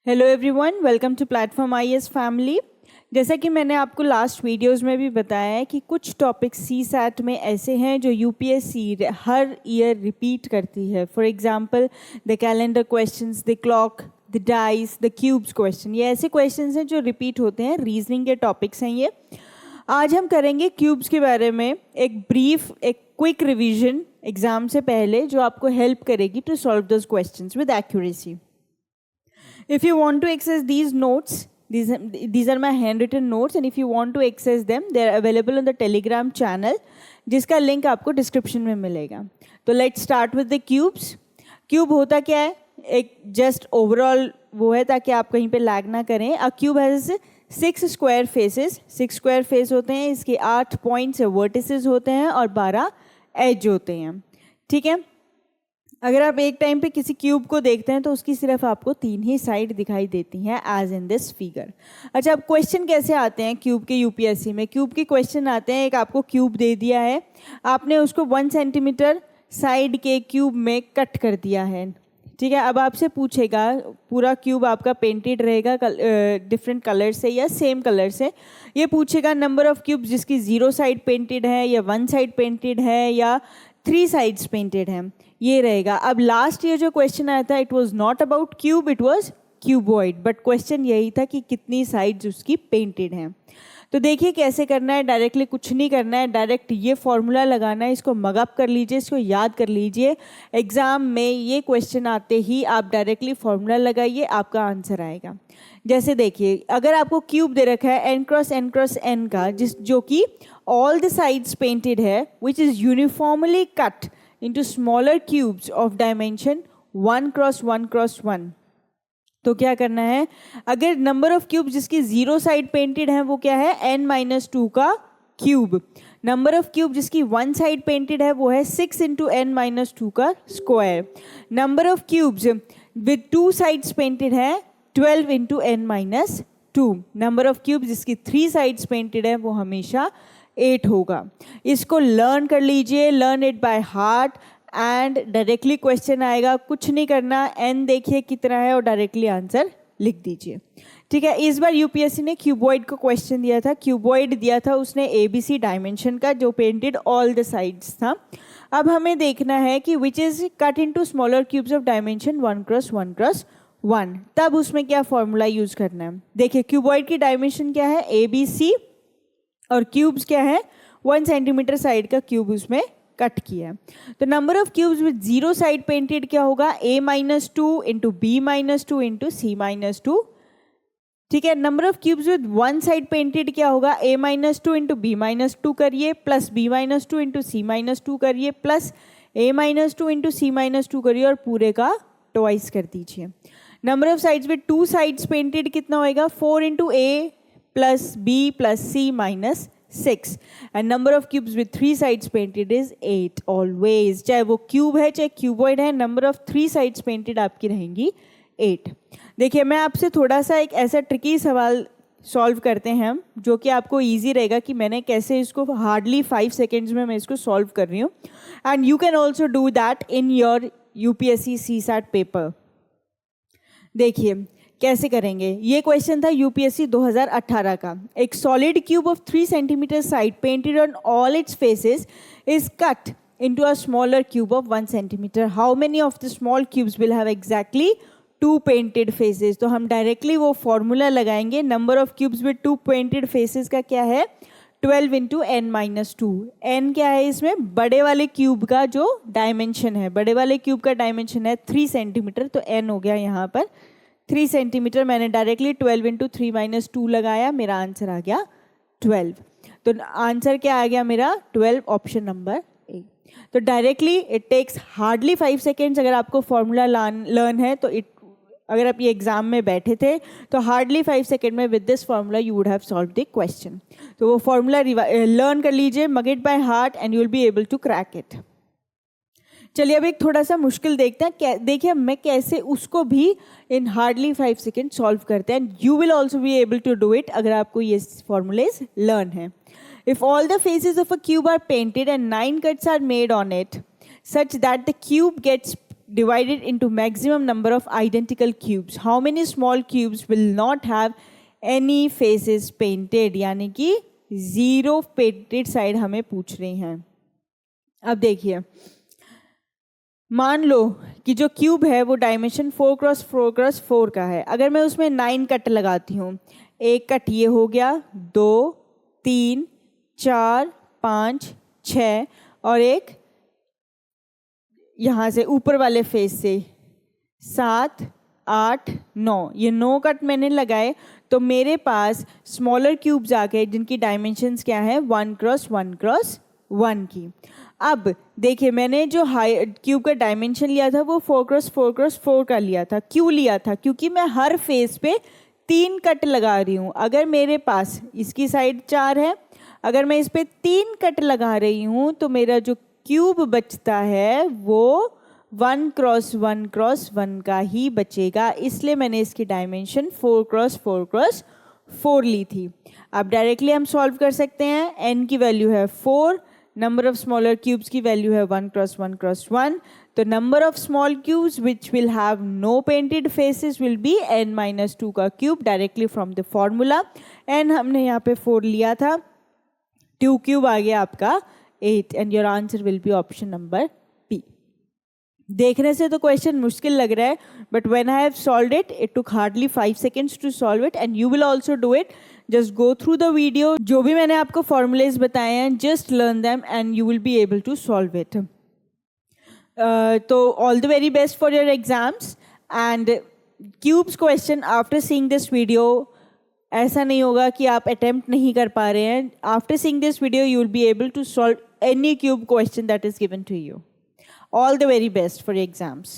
Hello everyone, welcome to platform IAS family. जैसा कि मैंने आपको लास्ट वीडियोस में भी बताया है कि कुछ टॉपिक्स सीसैट में ऐसे हैं जो यूपीएससी हर ईयर रिपीट करती है। For example the calendar questions, the clock, the dice, the cubes question. ये ऐसे क्वेश्चंस हैं जो रिपीट होते हैं, रीजनिंग के टॉपिक्स हैं ये। आज हम करेंगे क्यूब्स के बारे में एक क्विक रिविजन एग्जाम से पहले, जो आपको हेल्प करेगी to solve those questions with accuracy. If you want to access these notes, these are my handwritten notes, and if you want to access them, they are available on the Telegram channel, जिसका link आपको description में मिलेगा। तो let's start with the cubes. Cube होता क्या है? एक just overall वो है ताकि आप कहीं पे लैग ना करें। अ cube has 6 square faces. 6 square face होते हैं, इसके 8 पॉइंट्स वर्टिसेस होते हैं और 12 एज होते हैं। ठीक है, अगर आप एक टाइम पे किसी क्यूब को देखते हैं तो उसकी सिर्फ आपको 3 ही साइड दिखाई देती हैं, एज इन दिस फिगर। अच्छा, अब क्वेश्चन कैसे आते हैं क्यूब के यूपीएससी में? क्यूब के क्वेश्चन आते हैं, एक आपको क्यूब दे दिया है, आपने उसको 1 सेंटीमीटर साइड के क्यूब में कट कर दिया है। ठीक है, अब आपसे पूछेगा पूरा क्यूब आपका पेंटेड रहेगा डिफरेंट कलर से या सेम कलर से। ये पूछेगा नंबर ऑफ क्यूब जिसकी 0 साइड पेंटेड है या 1 साइड पेंटेड है या 3 साइड्स पेंटेड हैं, ये रहेगा। अब लास्ट ईयर जो क्वेश्चन आया था, it was not about cube, it was cuboid, but question यही था कि कितनी साइड्स उसकी पेंटेड हैं। तो देखिए कैसे करना है, डायरेक्टली कुछ नहीं करना है, डायरेक्ट ये फॉर्मूला लगाना है, इसको मगअप कर लीजिए, इसको याद कर लीजिए। एग्जाम में ये क्वेश्चन आते ही आप डायरेक्टली फॉर्मूला लगाइए, आपका आंसर आएगा। जैसे देखिए, अगर आपको क्यूब दे रखा है n क्रॉस n का, जो कि all the sides painted है, which is uniformly cut into smaller cubes of dimension 1 cross 1 cross 1। तो क्या करना है, अगर नंबर ऑफ क्यूब जिसकी 0 साइड पेंटेड है वो क्या है, n-2 का क्यूब। नंबर ऑफ क्यूब जिसकी 1 साइड पेंटेड है वो है 6 इंटू n-2 का square. Number of cubes with 2 sides painted है 12 into n-2। Number of cube जिसकी 3 साइड्स पेंटेड है वो हमेशा 8 होगा। इसको लर्न कर लीजिए, learn it by heart, and directly question आएगा, कुछ नहीं करना, n देखिए कितना है और डायरेक्टली आंसर लिख दीजिए। ठीक है, इस बार यूपीएससी ने क्यूबॉइड को क्वेश्चन दिया था। क्यूबॉइड दिया था उसने ABC डायमेंशन का, जो पेंटेड ऑल द साइड्स था। अब हमें देखना है कि which is cut into smaller cubes of dimension 1 cross 1 cross 1। तब उसमें क्या फॉर्मूला यूज करना है? देखिए, क्यूबॉइड की डायमेंशन क्या है, ABC, और क्यूब्स क्या है, 1 सेंटीमीटर साइड का क्यूब उसमें कट किया। तो number of cubes with 0 side painted क्या होगा, A-2 into B-2 into C-2। ठीक है, number of cubes with 1 side painted क्या होगा, A-2 इंटू B-2 करिए, प्लस B-2 इंटू C-2 करिए, प्लस A-2 इंटू C-2 करिए, और पूरे का ट्वाइस कर दीजिए। Number of sides with 2 sides painted कितना होएगा, 4 into A plus B plus C minus 6, and number of cubes with 3 sides painted is 8 always। चाहे वो क्यूब है चाहे क्यूबॉइड है, नंबर ऑफ 3 sides painted आपकी रहेंगी 8। देखिए, मैं आपसे थोड़ा सा एक ऐसा ट्रिकी सवाल सॉल्व करते हैं हम, जो कि आपको इजी रहेगा कि मैंने कैसे इसको हार्डली 5 सेकेंड्स में मैं इसको सॉल्व कर रही हूँ, and you can also do that in your UPSC CSAT paper. देखिए कैसे करेंगे। ये क्वेश्चन था यूपीएससी 2018 का। एक solid cube of 3 centimetre side painted on all it's faces is cut into a smaller cube of 1 centimeter. How many of the small cubes will have exactly 2 painted faces? तो हम directly वो formula लगाएंगे। Number of cubes with 2 painted faces का क्या है, 12 into n-2। n क्या है इसमें, बड़े वाले क्यूब का जो डायमेंशन है, बड़े वाले क्यूब का डायमेंशन है 3 सेंटीमीटर, तो n हो गया यहाँ पर 3 सेंटीमीटर। मैंने डायरेक्टली 12 इंटू 3-2 लगाया, मेरा आंसर आ गया 12। तो आंसर क्या आ गया मेरा, 12, ऑप्शन नंबर ए। तो directly it takes hardly 5 seconds. अगर आपको फॉर्मूला लर्न है तो अगर आप ये एग्जाम में बैठे थे तो हार्डली 5 सेकेंड में with this formula you would have solve the question. तो वो फॉर्मूला लर्न कर लीजिए, mug it by heart, and you will be able to crack it. चलिए अब एक थोड़ा सा मुश्किल देखते हैं। देखिए मैं कैसे उसको भी इन हार्डली 5 सेकेंड सॉल्व करते हैं, and you will also be able to do it अगर आपको ये फॉर्मूलेज लर्न है। If all the faces of a cube are painted and 9 cuts are made on it such that the cube gets divided into maximum number of identical cubes. How many small cubes will not have any faces painted? यानी कि 0 painted side हमें पूछ रही हैं. अब देखिए, मान लो कि जो क्यूब है वो डायमेंशन 4x4x4 का है. अगर मैं उसमें 9 कट लगाती हूँ, एक कट ये हो गया, 2 3 4 5 6 और एक यहाँ से ऊपर वाले फेस से 7 8 9, ये 9 कट मैंने लगाए. तो मेरे पास स्मॉलर क्यूब्स आ गए जिनकी डायमेंशंस क्या है, 1x1x1 की. अब देखिए, मैंने जो क्यूब का डायमेंशन लिया था वो 4x4x4 का लिया था. क्यों लिया था? क्योंकि मैं हर फेस पे 3 कट लगा रही हूँ. अगर मेरे पास इसकी साइड 4 है, अगर मैं इस पे 3 कट लगा रही हूँ तो मेरा जो क्यूब बचता है वो 1x1x1 का ही बचेगा. इसलिए मैंने इसकी डायमेंशन 4x4x4 ली थी. अब डायरेक्टली हम सॉल्व कर सकते हैं. n की वैल्यू है 4, नंबर ऑफ स्मॉलर क्यूब्स की वैल्यू है 1x1x1. तो number of small cubes which will have no painted faces will be n-2 का cube, directly from the formula. n हमने यहाँ पे 4 लिया था, 2 क्यूब आ गया आपका 8 and your answer will be option number B. देखने से तो क्वेश्चन मुश्किल लग रहा है, but when I have solved it, it took hardly 5 seconds to solve it and you will also do it. Just go through the video. जो भी मैंने आपको फॉर्मूलेज बताए हैं, just learn them and you will be able to solve it. तो all the very best for your exams and cubes question after seeing this video. ऐसा नहीं होगा कि आप अटेम्प्ट नहीं कर पा रहे हैं. After seeing this video you will be able to solve any cube question that is given to you. All the very best for your exams.